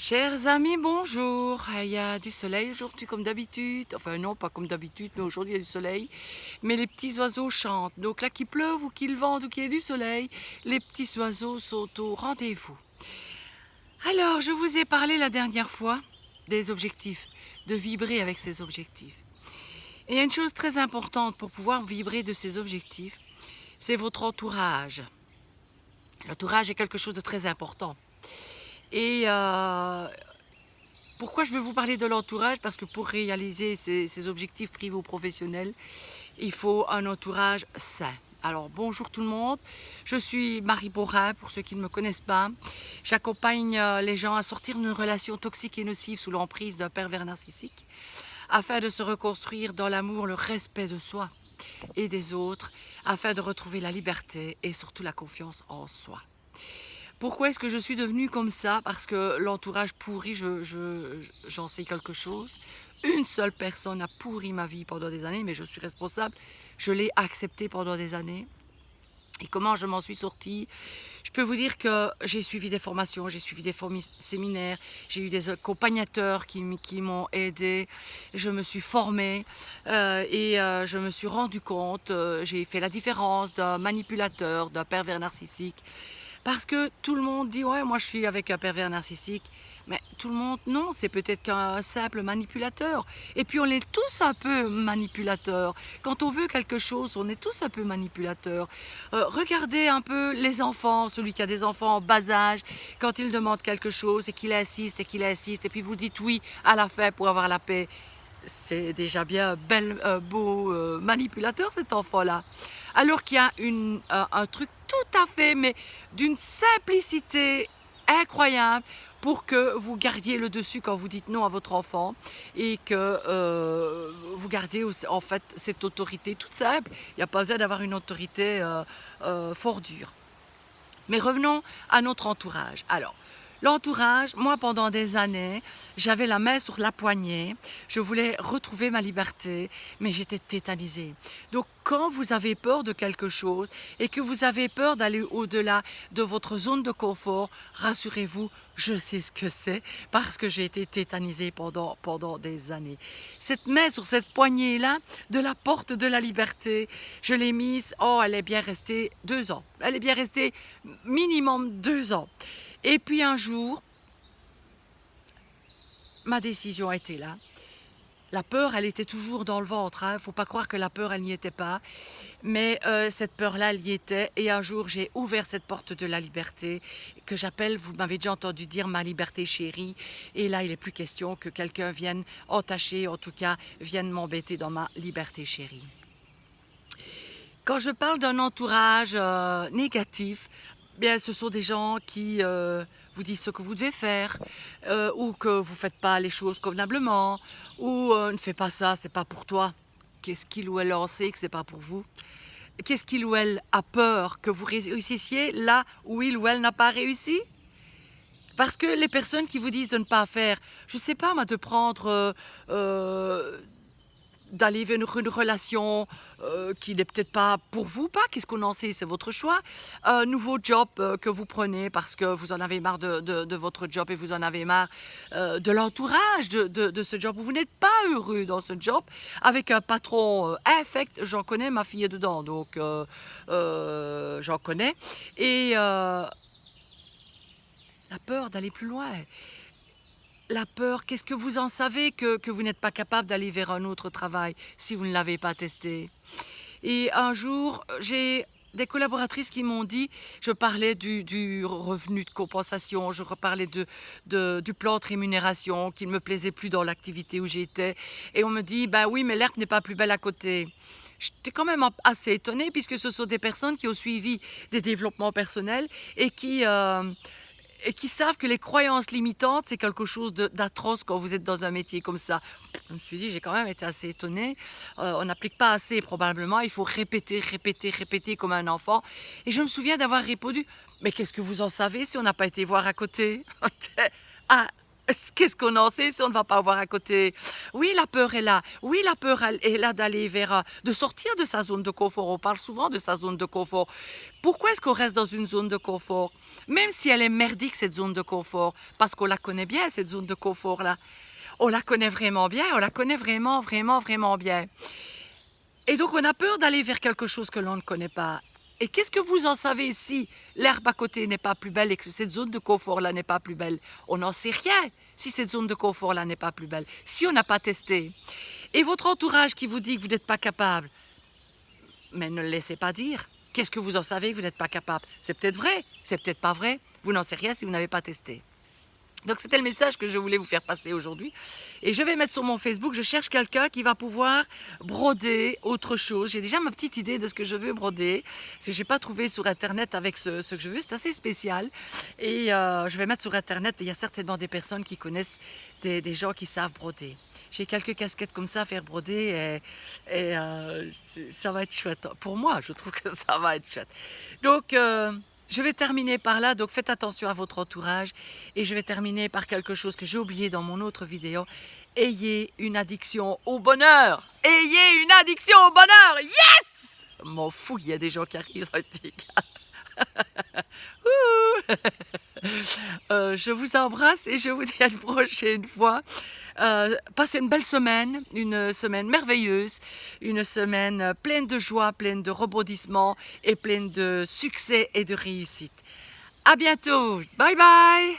Chers amis, bonjour. Il y a du soleil aujourd'hui comme d'habitude. Enfin non, pas comme d'habitude, mais aujourd'hui il y a du soleil. Mais les petits oiseaux chantent. Donc là qu'il pleuve ou qu'il vente ou qu'il y ait du soleil, les petits oiseaux sont au rendez-vous. Alors, je vous ai parlé la dernière fois des objectifs, de vibrer avec ces objectifs. Et il y a une chose très importante pour pouvoir vibrer de ces objectifs, c'est votre entourage. L'entourage est quelque chose de très important. Et pourquoi je vais vous parler de l'entourage? Parce que pour réaliser ces objectifs privés ou professionnels, il faut un entourage sain. Alors bonjour tout le monde, je suis Marie Borin, pour ceux qui ne me connaissent pas. J'accompagne les gens à sortir d'une relation toxique et nocive sous l'emprise d'un pervers narcissique, afin de se reconstruire dans l'amour, le respect de soi et des autres, afin de retrouver la liberté et surtout la confiance en soi. Pourquoi est-ce que je suis devenue comme ça? Parce que l'entourage pourri, j'en sais quelque chose. Une seule personne a pourri ma vie pendant des années, mais je suis responsable. Je l'ai accepté pendant des années. Et comment je m'en suis sortie? Je peux vous dire que j'ai suivi des formations, j'ai suivi des séminaires, j'ai eu des accompagnateurs qui m'ont aidé, je me suis formée je me suis rendu compte, j'ai fait la différence d'un manipulateur, d'un pervers narcissique. Parce que tout le monde dit, ouais, moi je suis avec un pervers narcissique. Mais tout le monde, non, c'est peut-être qu'un simple manipulateur. Et puis on est tous un peu manipulateurs. Quand on veut quelque chose, on est tous un peu manipulateurs. Regardez un peu les enfants, celui qui a des enfants en bas âge, quand il demande quelque chose et qu'il insiste et qu'il insiste, et puis vous dites oui à la fin pour avoir la paix. C'est déjà bien beau manipulateur cet enfant-là. Alors qu'il y a un truc tout à fait, mais d'une simplicité incroyable pour que vous gardiez le dessus quand vous dites non à votre enfant et que vous gardiez en fait cette autorité toute simple. Il n'y a pas besoin d'avoir une autorité fort dure. Mais revenons à notre entourage. Alors, l'entourage, moi pendant des années, j'avais la main sur la poignée, je voulais retrouver ma liberté, mais j'étais tétanisée. Donc quand vous avez peur de quelque chose et que vous avez peur d'aller au-delà de votre zone de confort, rassurez-vous, je sais ce que c'est parce que j'ai été tétanisée pendant des années. Cette main sur cette poignée-là de la porte de la liberté, je l'ai mise, oh elle est bien restée 2 ans. Elle est bien restée minimum 2 ans. Et puis un jour, ma décision a été là. La peur, elle était toujours dans le ventre. Il ne faut pas croire que la peur, elle n'y était pas. Mais cette peur-là, elle y était. Et un jour, j'ai ouvert cette porte de la liberté que j'appelle, vous m'avez déjà entendu dire, ma liberté chérie. Et là, il n'est plus question que quelqu'un vienne entacher, en tout cas, vienne m'embêter dans ma liberté chérie. Quand je parle d'un entourage négatif, bien, ce sont des gens qui vous disent ce que vous devez faire, ou que vous ne faites pas les choses convenablement, ou ne fais pas ça, c'est pas pour toi. Qu'est-ce qu'il ou elle en sait que c'est pas pour vous? Qu'est-ce qu'il ou elle a peur que vous réussissiez là où il ou elle n'a pas réussi? Parce que les personnes qui vous disent de ne pas faire, je ne sais pas moi, de prendre d'aller vers une relation qui n'est peut-être pas pour vous, pas, qu'est-ce qu'on en sait, c'est votre choix. Un nouveau job que vous prenez parce que vous en avez marre de votre job et vous en avez marre de l'entourage de ce job, où vous n'êtes pas heureux dans ce job, avec un patron infect, j'en connais, ma fille est dedans, donc j'en connais. Et la peur d'aller plus loin. La peur, qu'est-ce que vous en savez que vous n'êtes pas capable d'aller vers un autre travail si vous ne l'avez pas testé? Et un jour, j'ai des collaboratrices qui m'ont dit, je parlais du revenu de compensation, je reparlais du plan de rémunération qui ne me plaisait plus dans l'activité où j'étais. Et on me dit, bah oui, mais l'herbe n'est pas plus belle à côté. J'étais quand même assez étonnée puisque ce sont des personnes qui ont suivi des développements personnels et qui savent que les croyances limitantes, c'est quelque chose d'atroce quand vous êtes dans un métier comme ça. Je me suis dit, j'ai quand même été assez étonnée. On n'applique pas assez probablement, il faut répéter, répéter, répéter comme un enfant. Et je me souviens d'avoir répondu, mais qu'est-ce que vous en savez si on n'a pas été voir à côté? Ah, Qu'est-ce qu'on en sait si on ne va pas voir à côté? Oui, la peur est là. Oui, la peur est là d'aller vers, de sortir de sa zone de confort. On parle souvent de sa zone de confort. Pourquoi est-ce qu'on reste dans une zone de confort? Même si elle est merdique, cette zone de confort, parce qu'on la connaît bien, cette zone de confort-là. On la connaît vraiment bien, on la connaît vraiment, vraiment, vraiment bien. Et donc, on a peur d'aller vers quelque chose que l'on ne connaît pas. Et qu'est-ce que vous en savez si l'herbe à côté n'est pas plus belle et que cette zone de confort-là n'est pas plus belle? On n'en sait rien si cette zone de confort-là n'est pas plus belle, si on n'a pas testé. Et votre entourage qui vous dit que vous n'êtes pas capable, mais ne le laissez pas dire. Qu'est-ce que vous en savez que vous n'êtes pas capable? C'est peut-être vrai, c'est peut-être pas vrai. Vous n'en savez rien si vous n'avez pas testé. Donc c'était le message que je voulais vous faire passer aujourd'hui. Et je vais mettre sur mon Facebook, je cherche quelqu'un qui va pouvoir broder autre chose. J'ai déjà ma petite idée de ce que je veux broder. Parce que je n'ai pas trouvé sur Internet avec ce que je veux. C'est assez spécial. Et je vais mettre sur Internet, il y a certainement des personnes qui connaissent des gens qui savent broder. J'ai quelques casquettes comme ça à faire broder et ça va être chouette. Pour moi, je trouve que ça va être chouette. Donc... je vais terminer par là, donc faites attention à votre entourage et je vais terminer par quelque chose que j'ai oublié dans mon autre vidéo. Ayez une addiction au bonheur. Ayez une addiction au bonheur. Yes! M'en fous, il y a des gens qui arrivent dans le TikTok. Je vous embrasse et je vous dis à une prochaine fois. Passez une belle semaine, une semaine merveilleuse, une semaine pleine de joie, pleine de rebondissements et pleine de succès et de réussite. À bientôt, bye bye!